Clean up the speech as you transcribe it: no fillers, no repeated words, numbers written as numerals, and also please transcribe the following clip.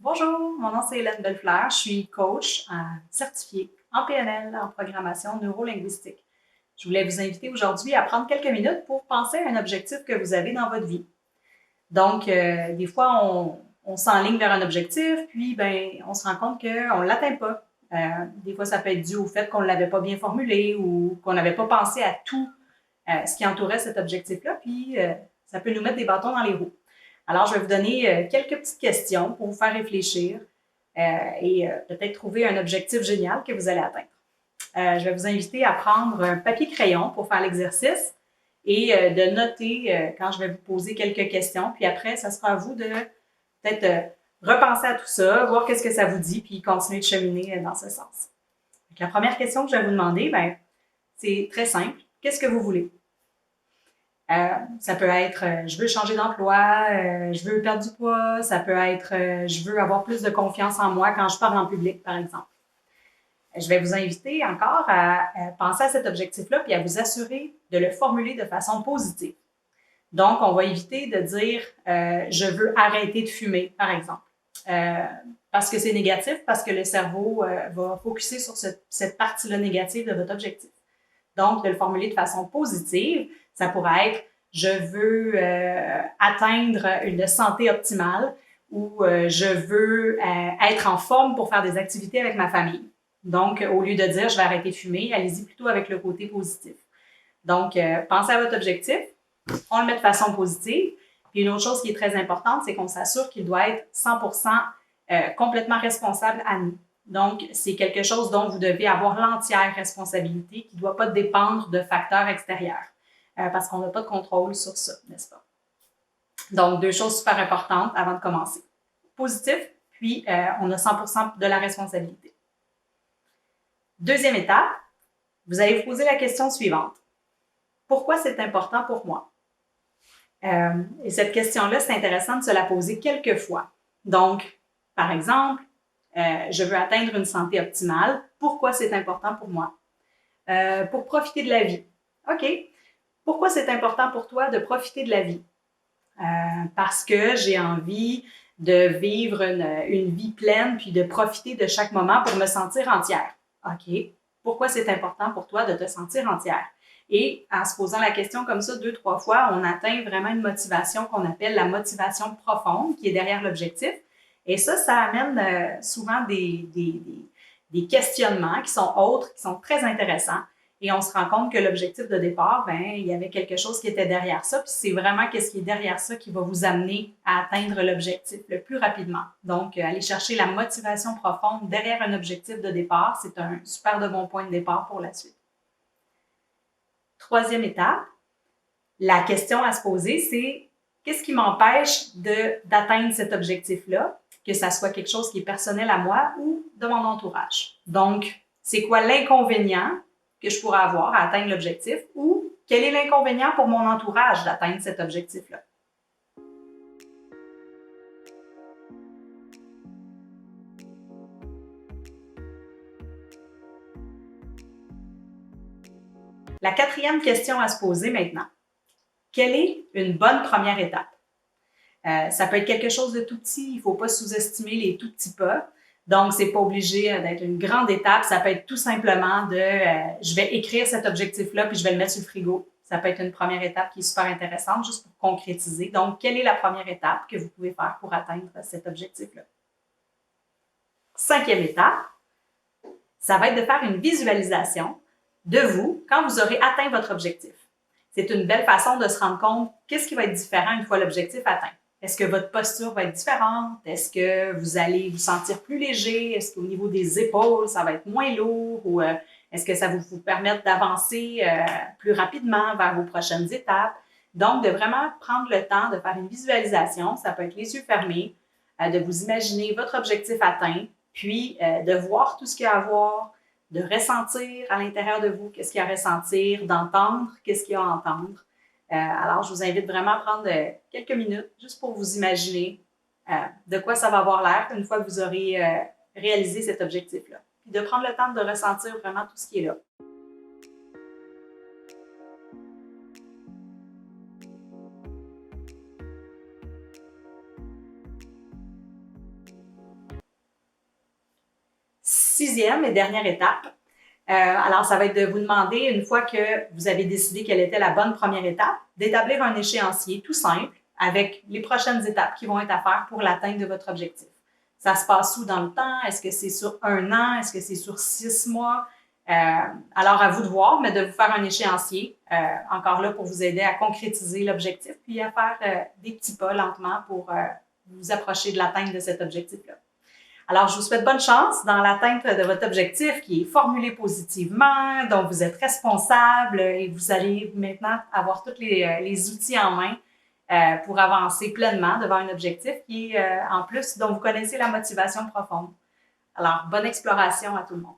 Bonjour, mon nom c'est Hélène Bellefleur, je suis coach certifiée en PNL, en programmation neurolinguistique. Je voulais vous inviter aujourd'hui à prendre quelques minutes pour penser à un objectif que vous avez dans votre vie. Donc, des fois, on s'enligne vers un objectif, puis on se rend compte qu'on ne l'atteint pas. Des fois, ça peut être dû au fait qu'on ne l'avait pas bien formulé ou qu'on n'avait pas pensé à tout ce qui entourait cet objectif-là, puis ça peut nous mettre des bâtons dans les roues. Alors, je vais vous donner quelques petites questions pour vous faire réfléchir et peut-être trouver un objectif génial que vous allez atteindre. Je vais vous inviter à prendre un papier-crayon pour faire l'exercice et de noter quand je vais vous poser quelques questions. Puis après, ça sera à vous de peut-être repenser à tout ça, voir qu'est-ce que ça vous dit, puis continuer de cheminer dans ce sens. Donc, la première question que je vais vous demander, c'est très simple. Qu'est-ce que vous voulez? Ça peut être je veux changer d'emploi, je veux perdre du poids, ça peut être je veux avoir plus de confiance en moi quand je parle en public, par exemple. Je vais vous inviter encore à penser à cet objectif-là puis à vous assurer de le formuler de façon positive. Donc, on va éviter de dire je veux arrêter de fumer, par exemple. Parce que c'est négatif, parce que le cerveau va focuser sur cette partie-là négative de votre objectif. Donc, de le formuler de façon positive, ça pourrait être je veux atteindre une santé optimale ou je veux être en forme pour faire des activités avec ma famille. Donc, au lieu de dire je vais arrêter de fumer, allez-y plutôt avec le côté positif. Donc, pensez à votre objectif, on le met de façon positive. Puis une autre chose qui est très importante, c'est qu'on s'assure qu'il doit être 100% complètement responsable à nous. Donc, c'est quelque chose dont vous devez avoir l'entière responsabilité qui ne doit pas dépendre de facteurs extérieurs parce qu'on n'a pas de contrôle sur ça, n'est-ce pas? Donc, deux choses super importantes avant de commencer. Positif, puis on a 100% de la responsabilité. Deuxième étape, vous allez vous poser la question suivante. Pourquoi c'est important pour moi? Et cette question-là, c'est intéressant de se la poser quelques fois. Donc, par exemple, je veux atteindre une santé optimale. Pourquoi c'est important pour moi? Pour profiter de la vie. OK. Pourquoi c'est important pour toi de profiter de la vie? Parce que j'ai envie de vivre une vie pleine puis de profiter de chaque moment pour me sentir entière. OK. Pourquoi c'est important pour toi de te sentir entière? Et en se posant la question comme ça 2-3 fois, on atteint vraiment une motivation qu'on appelle la motivation profonde qui est derrière l'objectif. Et ça amène souvent des questionnements qui sont autres, qui sont très intéressants. Et on se rend compte que l'objectif de départ, il y avait quelque chose qui était derrière ça. Puis c'est vraiment qu'est-ce qui est derrière ça qui va vous amener à atteindre l'objectif le plus rapidement. Donc, aller chercher la motivation profonde derrière un objectif de départ, c'est un super de bon point de départ pour la suite. Troisième étape, la question à se poser, c'est qu'est-ce qui m'empêche d'atteindre cet objectif-là, que ça soit quelque chose qui est personnel à moi ou de mon entourage. Donc, c'est quoi l'inconvénient que je pourrais avoir à atteindre l'objectif ou quel est l'inconvénient pour mon entourage d'atteindre cet objectif-là? La quatrième question à se poser maintenant, quelle est une bonne première étape? Ça peut être quelque chose de tout petit, il ne faut pas sous-estimer les tout petits pas. Donc, c'est pas obligé d'être une grande étape. Ça peut être tout simplement je vais écrire cet objectif-là puis je vais le mettre sur le frigo. Ça peut être une première étape qui est super intéressante juste pour concrétiser. Donc, quelle est la première étape que vous pouvez faire pour atteindre cet objectif-là? Cinquième étape, ça va être de faire une visualisation de vous quand vous aurez atteint votre objectif. C'est une belle façon de se rendre compte qu'est-ce qui va être différent une fois l'objectif atteint. Est-ce que votre posture va être différente? Est-ce que vous allez vous sentir plus léger? Est-ce qu'au niveau des épaules, ça va être moins lourd? Ou est-ce que ça va vous permettre d'avancer plus rapidement vers vos prochaines étapes? Donc, de vraiment prendre le temps de faire une visualisation, ça peut être les yeux fermés, de vous imaginer votre objectif atteint, puis de voir tout ce qu'il y a à voir, de ressentir à l'intérieur de vous qu'est-ce qu'il y a à ressentir, d'entendre qu'est-ce qu'il y a à entendre. Alors, je vous invite vraiment à prendre quelques minutes juste pour vous imaginer de quoi ça va avoir l'air une fois que vous aurez réalisé cet objectif-là. Puis de prendre le temps de ressentir vraiment tout ce qui est là. 6e et dernière étape. Alors, ça va être de vous demander, une fois que vous avez décidé quelle était la bonne première étape, d'établir un échéancier tout simple avec les prochaines étapes qui vont être à faire pour l'atteinte de votre objectif. Ça se passe où dans le temps? Est-ce que c'est sur 1 an? Est-ce que c'est sur 6 mois? Alors, à vous de voir, mais de vous faire un échéancier, encore là pour vous aider à concrétiser l'objectif, puis à faire des petits pas lentement pour vous approcher de l'atteinte de cet objectif-là. Alors, je vous souhaite bonne chance dans l'atteinte de votre objectif qui est formulé positivement, dont vous êtes responsable et vous allez maintenant avoir tous les outils en main pour avancer pleinement devant un objectif qui est, en plus, dont vous connaissez la motivation profonde. Alors, bonne exploration à tout le monde.